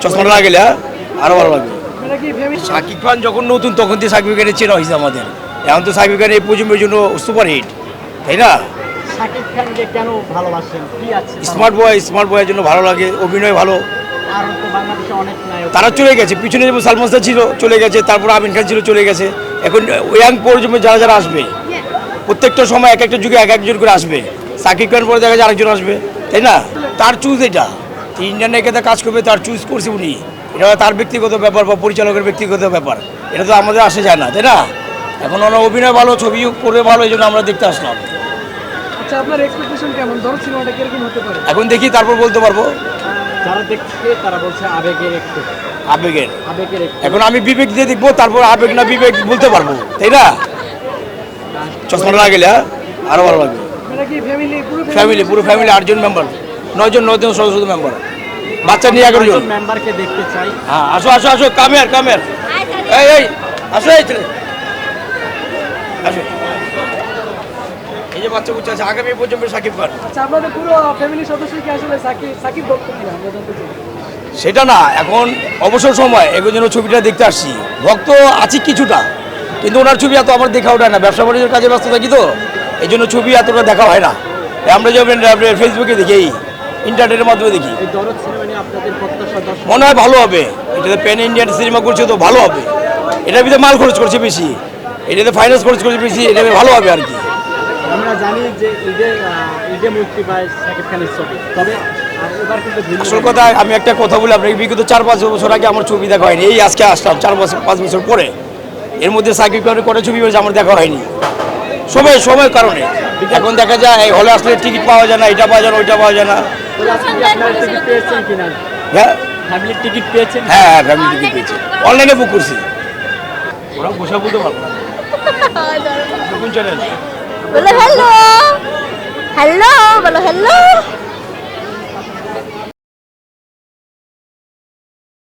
চশমাটা লাগলে আরো ভালো লাগবে। শাকিব খান যখন নতুন তখন থেকে শাকিব খানের চেনা হয়েছে আমাদের, এখন তো শাকিব খান এই প্রজন্মের জন্য সুপার হিট, তাই না? শাকিব খানকে কেন ভালোবাসেন, কি আছে? স্মার্ট বয়ের জন্য ভালো লাগে, অভিনয় ভালো। আর তো বাংলাদেশে অনেক নায়ক তারা চলে গেছে, পিছনে যেমন সালমান শাহ ছিল চলে গেছে, তারপর আমিন খান ছিল চলে গেছে। এখন ইয়াং প্রজন্মে যারা যারা আসবে, প্রত্যেকটা সময় এক একটা যুগে এক একজন করে আসবে। শাকিব খান পরে দেখা যায় আরেকজন আসবে, তাই না? তার চুজ এটা, ইন্ডিয়ান একাতে কাজ করবে, তার চুজ করছে উনি। এটা তার ব্যক্তিগত ব্যাপার বা পরিচালকের ব্যক্তিগত ব্যাপার, এটা তো আমাদের আসে যায় না, তাই না? এখন ওনার অভিনয় ভালো, ছবিও করবে ভালো, এই জন্য আমরা দেখতে আসলাম। আচ্ছা, আপনার এক্সপেকটেশন কেমন? ধরো সিনেমাটা কিরকম হতে পারে? এখন দেখি, তারপর বলতে পারবো। যারা দেখছে তারা বলছে আবেগের একটু আবেগের আবেগের একটু। এখন আমি বিবেক দিয়ে দেখবো, তারপর আবেগ না বিবেক বলতে পারবো, তাই না? চশমাটা লাগলে আরো ভালো লাগবে। মানে কি পুরো ফ্যামিলি 8 জন মেম্বার, 9 জন সদস্য মেম্বার, বাচ্চা নিয়ে 11 জন মেম্বারকে দেখতে চাই। হ্যাঁ, আসো কামের এই আসো, এই ছেলে আসো। এই যে বাচ্চা বুচ্চা আছে, আগামী পর্যন্ত শাকিব খান। আচ্ছা, আপনাদের পুরো ফ্যামিলির সদস্য কি আসলে সাকিব ভক্ত কিনা আমরা জানতে চাই। সেটা না, এখন অবসর সময় এগুলোর জন্য ছবিটা দেখতে আসছি। ভক্ত আছি কিছুটা, কিন্তু ওনার ছবি এত আমার দেখা ওঠে না, ব্যবসা বাণিজ্যের কাজে ব্যস্ত থাকি তো, এই জন্য ছবি এতটা দেখা হয় না। আমরা যেমন ফেসবুকে দেখি, এই ইন্টারনেটের মাধ্যমে দেখি। এই দরদ সিনেমা নিয়ে আপনাদের প্রত্যাশা দর্শক মনে হয় ভালো হবে। এটাতে প্যান ইন্ডিয়ান সিনেমা করছে তো ভালো হবে। এটার ভিতরে মাল খরচ করছে বেশি, এটাতে ফাইন্যান্স খরচ করছে বেশি, এটাতে ভালো হবে আর কি। আমরা জানি যে ঈদে মুক্তি পায় শাকিব খানের ছবি, তবে এবার কিন্তু আসল কথা, আমি একটা কথা বলি আপনাকে, বিগত 4-5 বছর আগে আমার ছবি দেখা হয়নি। এই আজকে আসলাম 4-5 বছর পরে, এর মধ্যে শাকিব খানের কটা ছবি হয়েছে আমার দেখা হয়নি, সময়ের কারণে। এখন দেখা যায় এই হলে আসলে টিকিট পাওয়া যায় না, এটা পাওয়া যায় না, ওইটা পাওয়া যায় না। আপনারা টিকিট পেয়েছেন কিনা? হ্যাঁ, ফ্যামিলির টিকিট পেয়েছেন? হ্যাঁ, ফ্যামিলি টিকিট পেয়েছি, অনলাইনে বুক করছি। ওরা বসে বলতে পারবো না। কোন চ্যানেল? বলো হ্যালো, বলো হ্যালো।